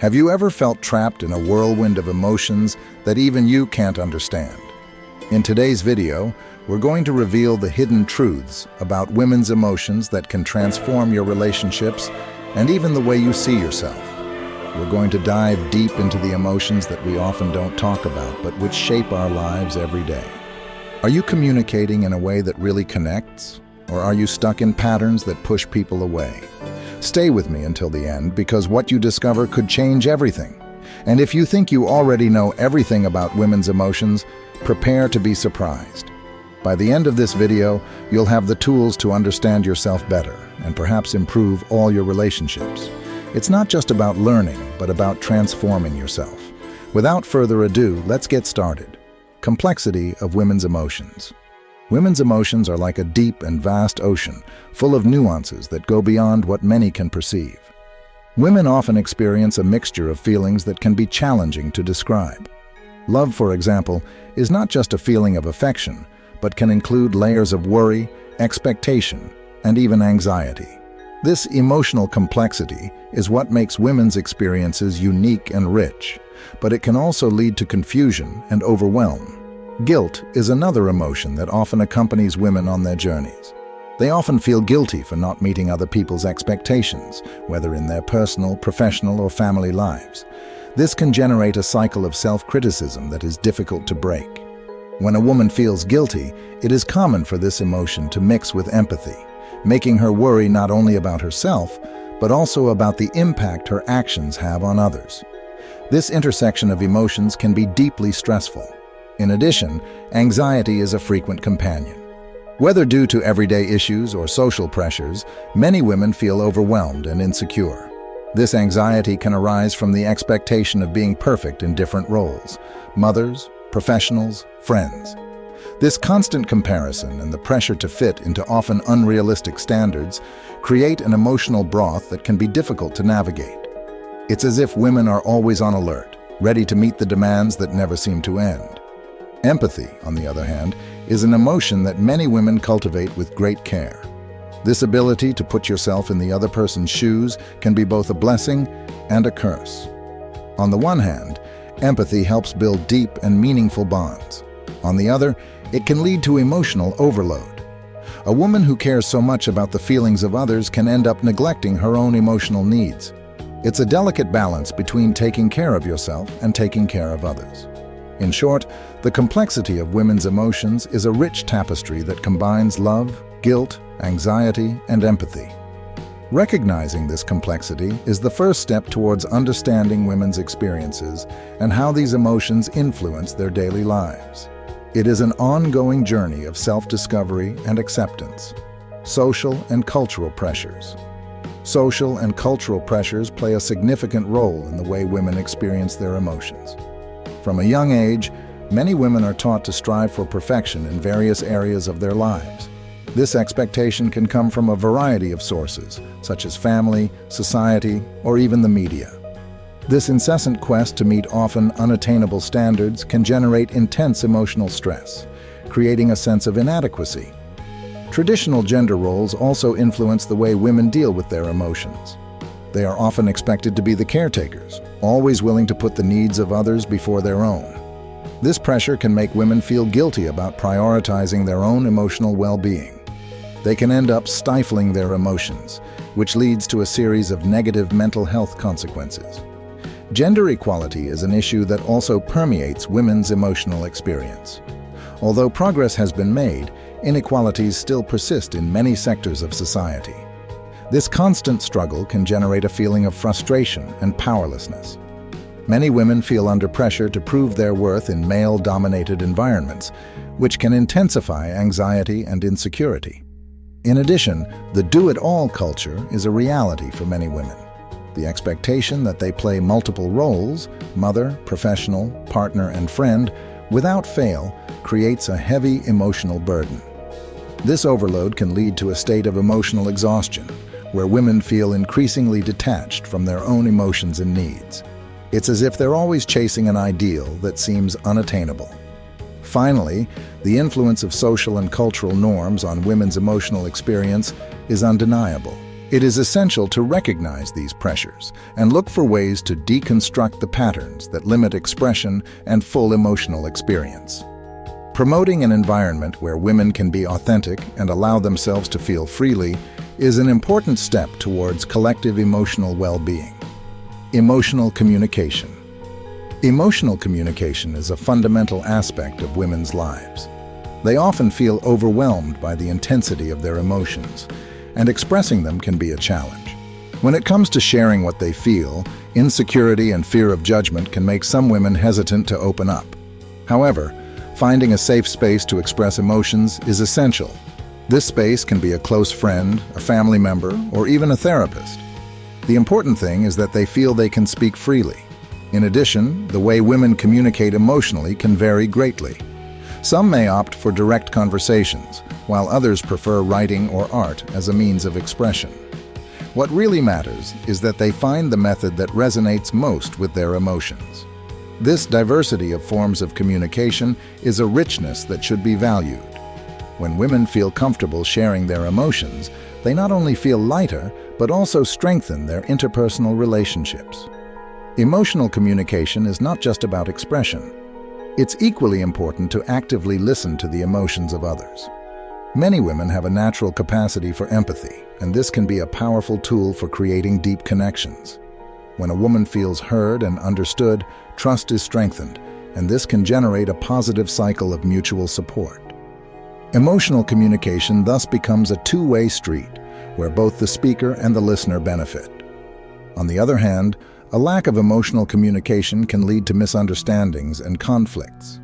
Have you ever felt trapped in a whirlwind of emotions that even you can't understand? In today's video, we're going to reveal the hidden truths about women's emotions that can transform your relationships and even the way you see yourself. We're going to dive deep into the emotions that we often don't talk about, but which shape our lives every day. Are you communicating in a way that really connects? Or are you stuck in patterns that push people away? Stay with me until the end, because what you discover could change everything. And if you think you already know everything about women's emotions, prepare to be surprised. By the end of this video, you'll have the tools to understand yourself better and perhaps improve all your relationships. It's not just about learning, but about transforming yourself. Without further ado, let's get started. Complexity of women's emotions. Women's emotions are like a deep and vast ocean, full of nuances that go beyond what many can perceive. Women often experience a mixture of feelings that can be challenging to describe. Love, for example, is not just a feeling of affection, but can include layers of worry, expectation, and even anxiety. This emotional complexity is what makes women's experiences unique and rich, but it can also lead to confusion and overwhelm. Guilt is another emotion that often accompanies women on their journeys. They often feel guilty for not meeting other people's expectations, whether in their personal, professional, or family lives. This can generate a cycle of self-criticism that is difficult to break. When a woman feels guilty, it is common for this emotion to mix with empathy, making her worry not only about herself, but also about the impact her actions have on others. This intersection of emotions can be deeply stressful. In addition, anxiety is a frequent companion. Whether due to everyday issues or social pressures, many women feel overwhelmed and insecure. This anxiety can arise from the expectation of being perfect in different roles: mothers, professionals, friends. This constant comparison and the pressure to fit into often unrealistic standards create an emotional broth that can be difficult to navigate. It's as if women are always on alert, ready to meet the demands that never seem to end. Empathy, on the other hand, is an emotion that many women cultivate with great care. This ability to put yourself in the other person's shoes can be both a blessing and a curse. On the one hand, empathy helps build deep and meaningful bonds. On the other, it can lead to emotional overload. A woman who cares so much about the feelings of others can end up neglecting her own emotional needs. It's a delicate balance between taking care of yourself and taking care of others. In short, the complexity of women's emotions is a rich tapestry that combines love, guilt, anxiety, and empathy. Recognizing this complexity is the first step towards understanding women's experiences and how these emotions influence their daily lives. It is an ongoing journey of self-discovery and acceptance. Social and cultural pressures. Social and cultural pressures play a significant role in the way women experience their emotions. From a young age, many women are taught to strive for perfection in various areas of their lives. This expectation can come from a variety of sources, such as family, society, or even the media. This incessant quest to meet often unattainable standards can generate intense emotional stress, creating a sense of inadequacy. Traditional gender roles also influence the way women deal with their emotions. They are often expected to be the caretakers, always willing to put the needs of others before their own. This pressure can make women feel guilty about prioritizing their own emotional well-being. They can end up stifling their emotions, which leads to a series of negative mental health consequences. Gender equality is an issue that also permeates women's emotional experience. Although progress has been made, inequalities still persist in many sectors of society. This constant struggle can generate a feeling of frustration and powerlessness. Many women feel under pressure to prove their worth in male-dominated environments, which can intensify anxiety and insecurity. In addition, the do-it-all culture is a reality for many women. The expectation that they play multiple roles, mother, professional, partner, and friend, without fail, creates a heavy emotional burden. This overload can lead to a state of emotional exhaustion, where women feel increasingly detached from their own emotions and needs. It's as if they're always chasing an ideal that seems unattainable. Finally, the influence of social and cultural norms on women's emotional experience is undeniable. It is essential to recognize these pressures and look for ways to deconstruct the patterns that limit expression and full emotional experience. Promoting an environment where women can be authentic and allow themselves to feel freely is an important step towards collective emotional well-being. Emotional communication. Emotional communication is a fundamental aspect of women's lives. They often feel overwhelmed by the intensity of their emotions, and expressing them can be a challenge. When it comes to sharing what they feel, insecurity and fear of judgment can make some women hesitant to open up. However, finding a safe space to express emotions is essential. This space can be a close friend, a family member, or even a therapist. The important thing is that they feel they can speak freely. In addition, the way women communicate emotionally can vary greatly. Some may opt for direct conversations, while others prefer writing or art as a means of expression. What really matters is that they find the method that resonates most with their emotions. This diversity of forms of communication is a richness that should be valued. When women feel comfortable sharing their emotions, they not only feel lighter, but also strengthen their interpersonal relationships. Emotional communication is not just about expression. It's equally important to actively listen to the emotions of others. Many women have a natural capacity for empathy, and this can be a powerful tool for creating deep connections. When a woman feels heard and understood, trust is strengthened, and this can generate a positive cycle of mutual support. Emotional communication thus becomes a two-way street, where both the speaker and the listener benefit. On the other hand, a lack of emotional communication can lead to misunderstandings and conflicts.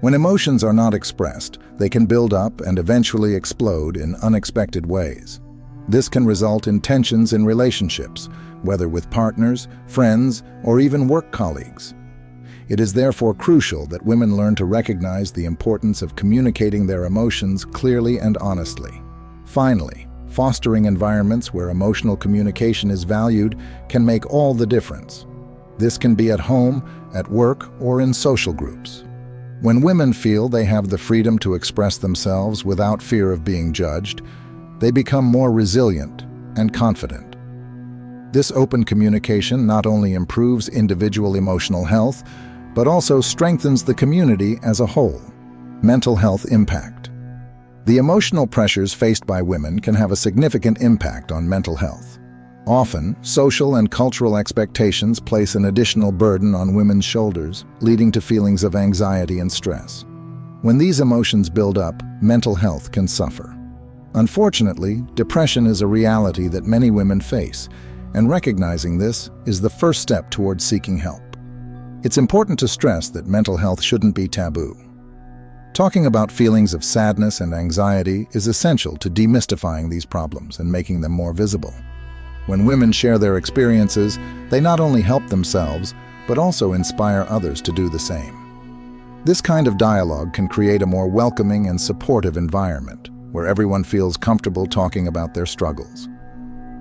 When emotions are not expressed, they can build up and eventually explode in unexpected ways. This can result in tensions in relationships, whether with partners, friends, or even work colleagues. It is therefore crucial that women learn to recognize the importance of communicating their emotions clearly and honestly. Finally, fostering environments where emotional communication is valued can make all the difference. This can be at home, at work, or in social groups. When women feel they have the freedom to express themselves without fear of being judged, they become more resilient and confident. This open communication not only improves individual emotional health, but also strengthens the community as a whole. Mental health impact. The emotional pressures faced by women can have a significant impact on mental health. Often, social and cultural expectations place an additional burden on women's shoulders, leading to feelings of anxiety and stress. When these emotions build up, mental health can suffer. Unfortunately, depression is a reality that many women face, and recognizing this is the first step towards seeking help. It's important to stress that mental health shouldn't be taboo. Talking about feelings of sadness and anxiety is essential to demystifying these problems and making them more visible. When women share their experiences, they not only help themselves, but also inspire others to do the same. This kind of dialogue can create a more welcoming and supportive environment, where everyone feels comfortable talking about their struggles.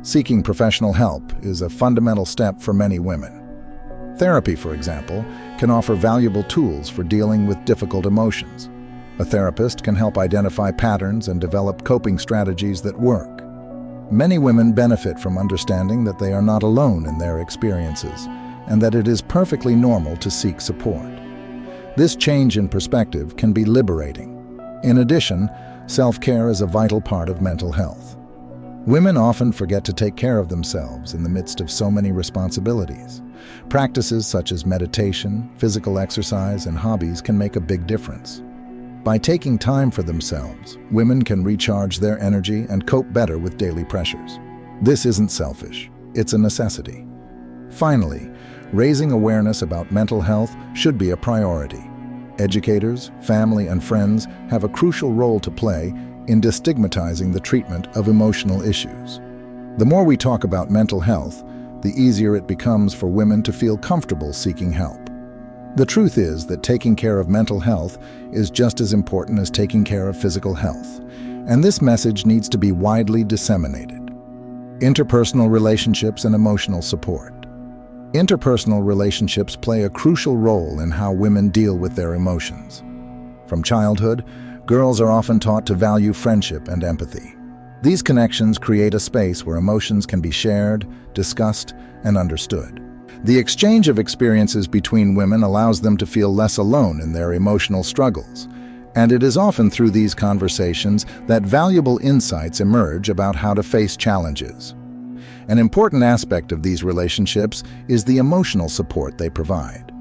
Seeking professional help is a fundamental step for many women. Therapy, for example, can offer valuable tools for dealing with difficult emotions. A therapist can help identify patterns and develop coping strategies that work. Many women benefit from understanding that they are not alone in their experiences, and that it is perfectly normal to seek support. This change in perspective can be liberating. In addition, self-care is a vital part of mental health. Women often forget to take care of themselves in the midst of so many responsibilities. Practices such as meditation, physical exercise, and hobbies can make a big difference. By taking time for themselves, women can recharge their energy and cope better with daily pressures. This isn't selfish, it's a necessity. Finally, raising awareness about mental health should be a priority. Educators, family, and friends have a crucial role to play in destigmatizing the treatment of emotional issues. The more we talk about mental health, the easier it becomes for women to feel comfortable seeking help. The truth is that taking care of mental health is just as important as taking care of physical health, and this message needs to be widely disseminated. Interpersonal relationships and emotional support. Interpersonal relationships play a crucial role in how women deal with their emotions. From childhood, girls are often taught to value friendship and empathy. These connections create a space where emotions can be shared, discussed, and understood. The exchange of experiences between women allows them to feel less alone in their emotional struggles, and it is often through these conversations that valuable insights emerge about how to face challenges. An important aspect of these relationships is the emotional support they provide.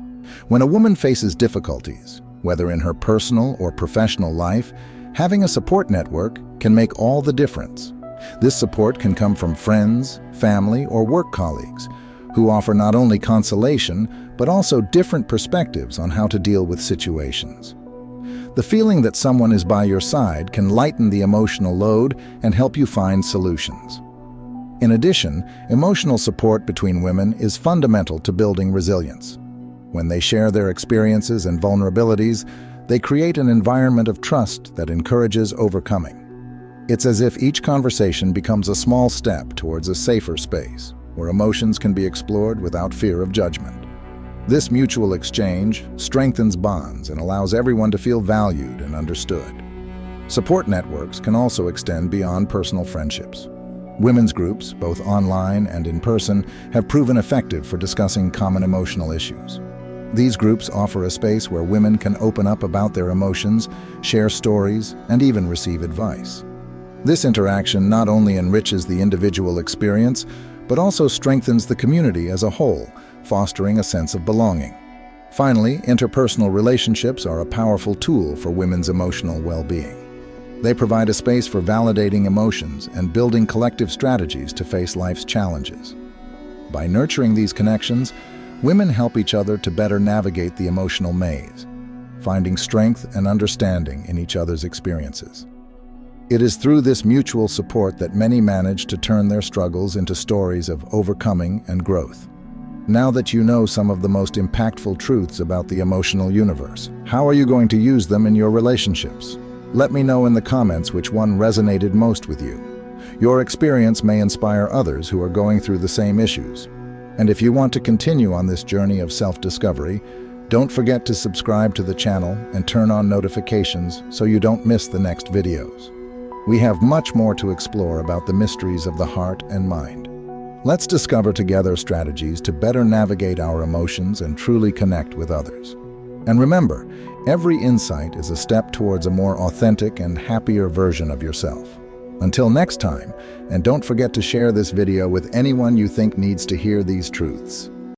When a woman faces difficulties, whether in her personal or professional life, having a support network can make all the difference. This support can come from friends, family, or work colleagues, who offer not only consolation, but also different perspectives on how to deal with situations. The feeling that someone is by your side can lighten the emotional load and help you find solutions. In addition, emotional support between women is fundamental to building resilience. When they share their experiences and vulnerabilities, they create an environment of trust that encourages overcoming. It's as if each conversation becomes a small step towards a safer space, where emotions can be explored without fear of judgment. This mutual exchange strengthens bonds and allows everyone to feel valued and understood. Support networks can also extend beyond personal friendships. Women's groups, both online and in person, have proven effective for discussing common emotional issues. These groups offer a space where women can open up about their emotions, share stories, and even receive advice. This interaction not only enriches the individual experience, but also strengthens the community as a whole, fostering a sense of belonging. Finally, interpersonal relationships are a powerful tool for women's emotional well-being. They provide a space for validating emotions and building collective strategies to face life's challenges. By nurturing these connections, women help each other to better navigate the emotional maze, finding strength and understanding in each other's experiences. It is through this mutual support that many manage to turn their struggles into stories of overcoming and growth. Now that you know some of the most impactful truths about the emotional universe, how are you going to use them in your relationships? Let me know in the comments which one resonated most with you. Your experience may inspire others who are going through the same issues. And if you want to continue on this journey of self-discovery, don't forget to subscribe to the channel and turn on notifications so you don't miss the next videos. We have much more to explore about the mysteries of the heart and mind. Let's discover together strategies to better navigate our emotions and truly connect with others. And remember, every insight is a step towards a more authentic and happier version of yourself. Until next time, and don't forget to share this video with anyone you think needs to hear these truths.